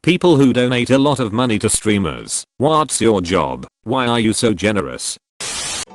People who donate a lot of money to streamers. What's your job? Why are you so generous?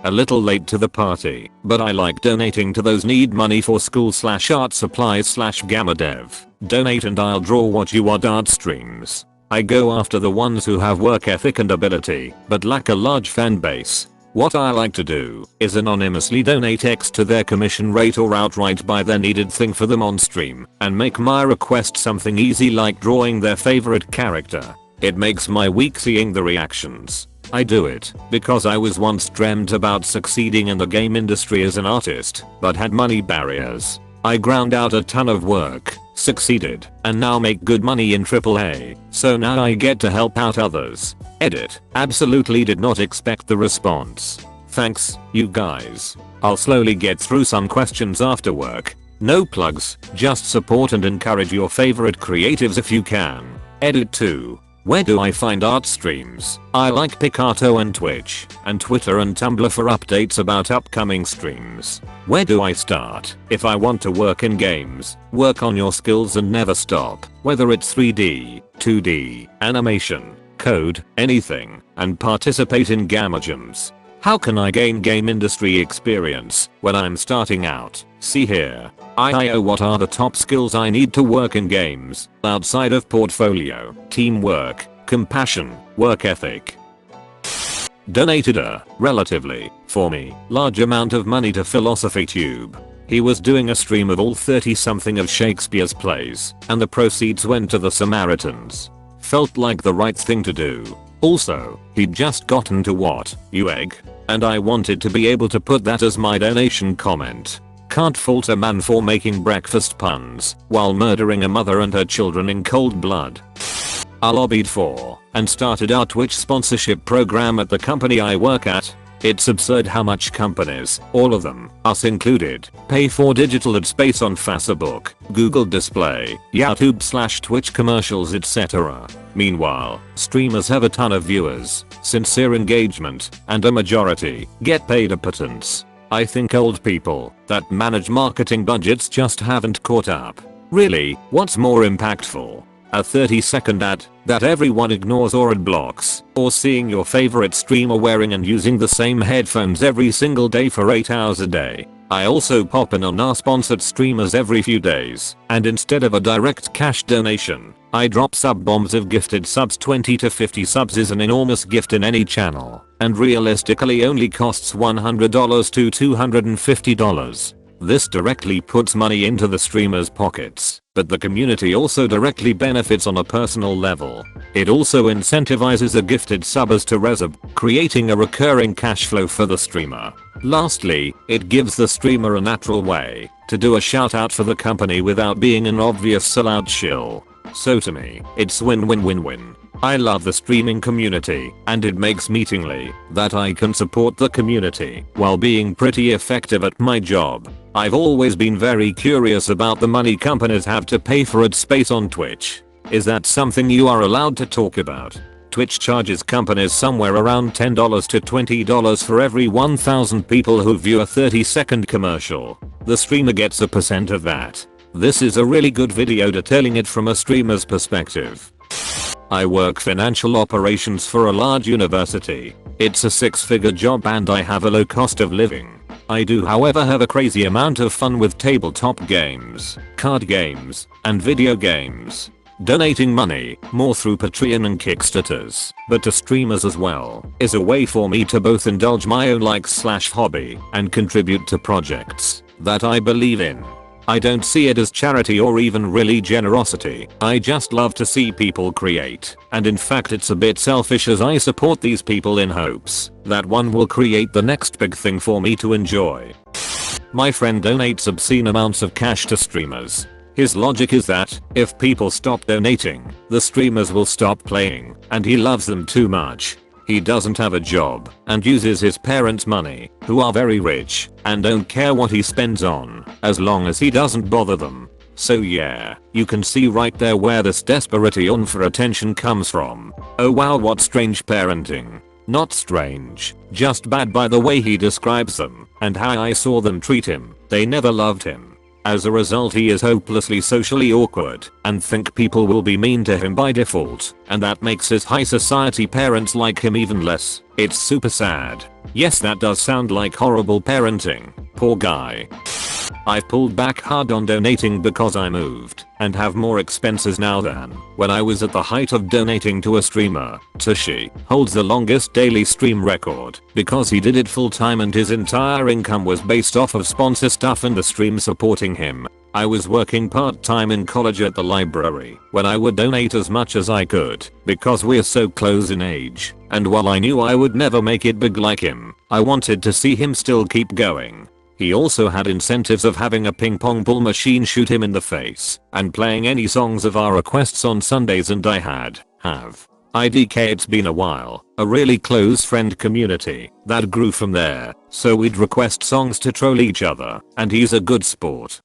A little late to the party, but I like donating to those need money for school/art supplies/gamma dev. Donate and I'll draw what you want art streams. I go after the ones who have work ethic and ability, but lack a large fan base. What I like to do is anonymously donate X to their commission rate or outright buy their needed thing for them on stream and make my request something easy like drawing their favorite character. It makes my week seeing the reactions. I do it because I was once dreamt about succeeding in the game industry as an artist, but had money barriers. I ground out a ton of work, succeeded, and now make good money in AAA, so now I get to help out others. Edit. Absolutely did not expect the response. Thanks, you guys. I'll slowly get through some questions after work. No plugs, just support and encourage your favorite creatives if you can. Edit 2. Where do I find art streams? I like Picato and Twitch, and Twitter and Tumblr for updates about upcoming streams. Where do I start? If I want to work in games, work on your skills and never stop, whether it's 3D, 2D, animation, code, anything, and participate in gamma jams. How can I gain game industry experience when I'm starting out? See here. What are the top skills I need to work in games, outside of portfolio, teamwork, compassion, work ethic? Donated a, relatively, for me, large amount of money to PhilosophyTube. He was doing a stream of all 30 something of Shakespeare's plays, and the proceeds went to the Samaritans. Felt like the right thing to do. Also, he'd just gotten to what, you egg? And I wanted to be able to put that as my donation comment. Can't fault a man for making breakfast puns while murdering a mother and her children in cold blood. I lobbied for and started our Twitch sponsorship program at the company I work at. It's absurd how much companies, all of them, us included, pay for digital ad space on Facebook, Google Display, YouTube/Twitch commercials etc. Meanwhile, streamers have a ton of viewers, sincere engagement, and a majority get paid a pittance. I think old people that manage marketing budgets just haven't caught up. Really, what's more impactful? A 30-second ad that everyone ignores or ad blocks, or seeing your favorite streamer wearing and using the same headphones every single day for 8 hours a day? I also pop in on our sponsored streamers every few days, and instead of a direct cash donation, I drop sub bombs of gifted subs. 20 to 50 subs is an enormous gift in any channel, and realistically only costs $100 to $250. This directly puts money into the streamer's pockets, but the community also directly benefits on a personal level. It also incentivizes a gifted subbers to resub, creating a recurring cash flow for the streamer. Lastly, it gives the streamer a natural way to do a shout out for the company without being an obvious sellout shill. So to me, it's win-win-win-win. I love the streaming community, and it makes meetingly that I can support the community while being pretty effective at my job. I've always been very curious about the money companies have to pay for ad space on Twitch. Is that something you are allowed to talk about? Twitch charges companies somewhere around $10 to $20 for every 1,000 people who view a 30-second commercial. The streamer gets a percent of that. This is a really good video detailing it from a streamer's perspective. I work financial operations for a large university. It's a 6-figure job and I have a low cost of living. I do however have a crazy amount of fun with tabletop games, card games, and video games. Donating money, more through Patreon and Kickstarters, but to streamers as well, is a way for me to both indulge my own likes/hobby and contribute to projects that I believe in. I don't see it as charity or even really generosity. I just love to see people create, and in fact it's a bit selfish as I support these people in hopes that one will create the next big thing for me to enjoy. My friend donates obscene amounts of cash to streamers. His logic is that if people stop donating, the streamers will stop playing, and he loves them too much. He doesn't have a job and uses his parents' money, who are very rich and don't care what he spends on, as long as he doesn't bother them. So yeah, you can see right there where this desperation for attention comes from. Oh wow, what strange parenting. Not strange, just bad by the way he describes them and how I saw them treat him. They never loved him. As a result, he is hopelessly socially awkward and think people will be mean to him by default, and that makes his high society parents like him even less. It's super sad. Yes, that does sound like horrible parenting. Poor guy. I've pulled back hard on donating because I moved and have more expenses now than when I was at the height of donating to a streamer. Tashi holds the longest daily stream record because he did it full time and his entire income was based off of sponsor stuff and the stream supporting him. I was working part-time in college at the library when I would donate as much as I could because we're so close in age, and while I knew I would never make it big like him, I wanted to see him still keep going. He also had incentives of having a ping pong ball machine shoot him in the face and playing any songs of our requests on Sundays, and I have IDK. It's been a while, a really close friend community that grew from there, so we'd request songs to troll each other, and he's a good sport.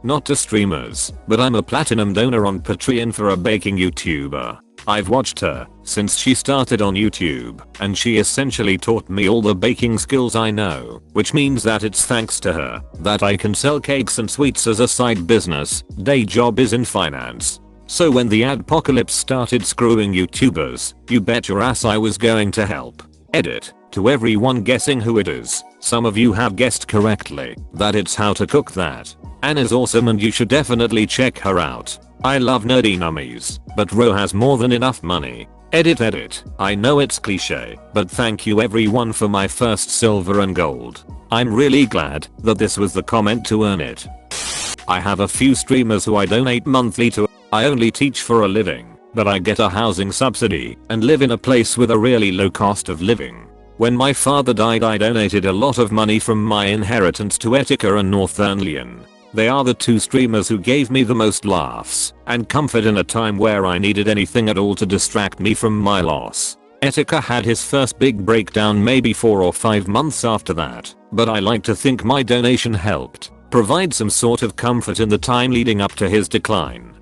Not to streamers, but I'm a platinum donor on Patreon for a baking YouTuber. I've watched her since she started on YouTube, and she essentially taught me all the baking skills I know, which means that it's thanks to her that I can sell cakes and sweets as a side business. Day job is in finance. So when the adpocalypse started screwing YouTubers, you bet your ass I was going to help. Edit. To everyone guessing who it is, some of you have guessed correctly that it's How to Cook That. Anna's awesome and you should definitely check her out. I love nerdy nummies, but Ro has more than enough money. Edit. I know it's cliche, but thank you everyone for my first silver and gold. I'm really glad that this was the comment to earn it. I have a few streamers who I donate monthly to. I only teach for a living, but I get a housing subsidy and live in a place with a really low cost of living. When my father died, I donated a lot of money from my inheritance to Etika and Northernlian. They are the two streamers who gave me the most laughs and comfort in a time where I needed anything at all to distract me from my loss. Etika had his first big breakdown maybe 4 or 5 months after that, but I like to think my donation helped provide some sort of comfort in the time leading up to his decline.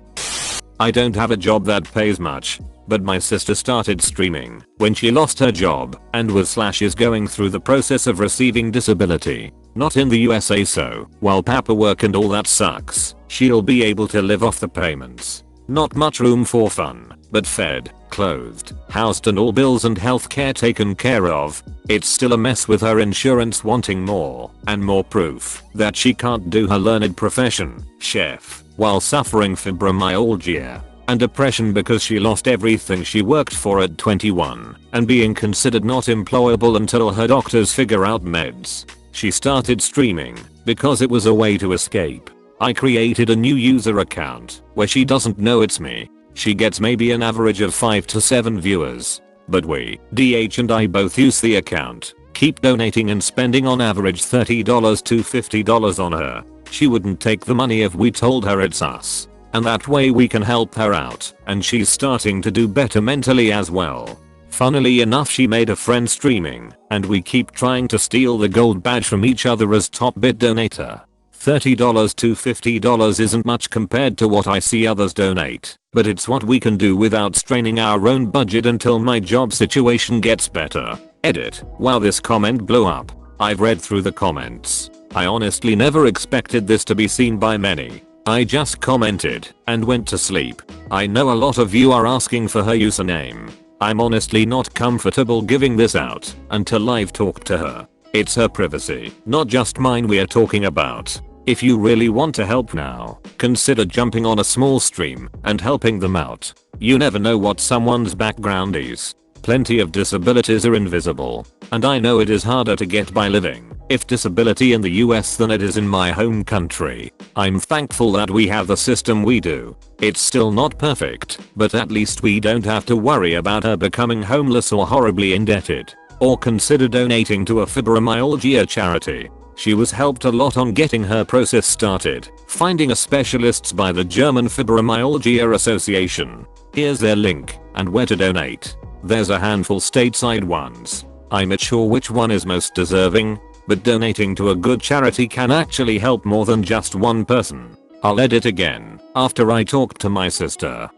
I don't have a job that pays much, but my sister started streaming when she lost her job and is going through the process of receiving disability. Not in the USA, so while paperwork and all that sucks, she'll be able to live off the payments. Not much room for fun, but fed, clothed, housed and all bills and healthcare taken care of. It's still a mess with her insurance wanting more and more proof that she can't do her learned profession, chef, while suffering fibromyalgia and depression because she lost everything she worked for at 21 and being considered not employable until her doctors figure out meds. She started streaming because it was a way to escape. I created a new user account where she doesn't know it's me. She gets maybe an average of 5 to 7 viewers. But we, DH and I both use the account, keep donating and spending on average $30 to $50 on her. She wouldn't take the money if we told her it's us. And that way we can help her out, and she's starting to do better mentally as well. Funnily enough, she made a friend streaming, and we keep trying to steal the gold badge from each other as top bit donator. $30 to $50 isn't much compared to what I see others donate, but it's what we can do without straining our own budget until my job situation gets better. Edit. Wow, this comment blew up. I've read through the comments. I honestly never expected this to be seen by many. I just commented and went to sleep. I know a lot of you are asking for her username. I'm honestly not comfortable giving this out until I've talked to her. It's her privacy, not just mine we're talking about. If you really want to help now, consider jumping on a small stream and helping them out. You never know what someone's background is. Plenty of disabilities are invisible, and I know it is harder to get by living if disability in the US than it is in my home country. I'm thankful that we have the system we do. It's still not perfect, but at least we don't have to worry about her becoming homeless or horribly indebted. Or consider donating to a fibromyalgia charity. She was helped a lot on getting her process started, finding a specialists by the German Fibromyalgia Association. Here's their link and where to donate. There's a handful stateside ones. I'm not sure which one is most deserving, but donating to a good charity can actually help more than just one person. I'll edit again after I talked to my sister.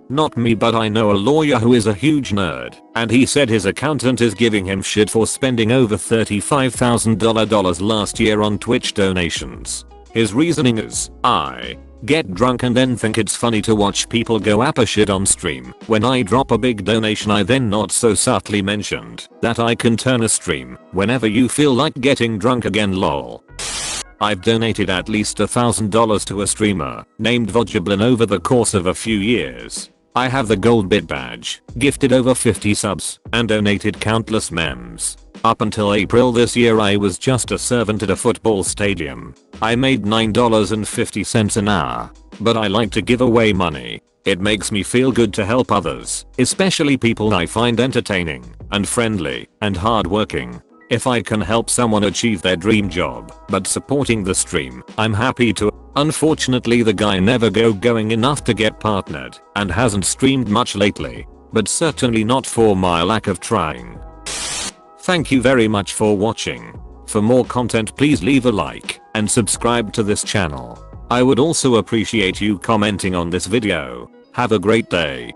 Not me, but I know a lawyer who is a huge nerd, and he said his accountant is giving him shit for spending over $35,000 last year on Twitch donations. His reasoning is, I get drunk and then think it's funny to watch people go apeshit on stream. When I drop a big donation I then not so subtly mentioned that I can turn a stream whenever you feel like getting drunk again lol. I've donated at least $1,000 to a streamer named Vojablin over the course of a few years. I have the gold bit badge, gifted over 50 subs, and donated countless memes. Up until April this year I was just a servant at a football stadium. I made $9.50 an hour. But I like to give away money. It makes me feel good to help others, especially people I find entertaining, and friendly, and hardworking. If I can help someone achieve their dream job, but supporting the stream, I'm happy to. Unfortunately the guy never going enough to get partnered, and hasn't streamed much lately. But certainly not for my lack of trying. Thank you very much for watching. For more content please leave a like and subscribe to this channel. I would also appreciate you commenting on this video. Have a great day.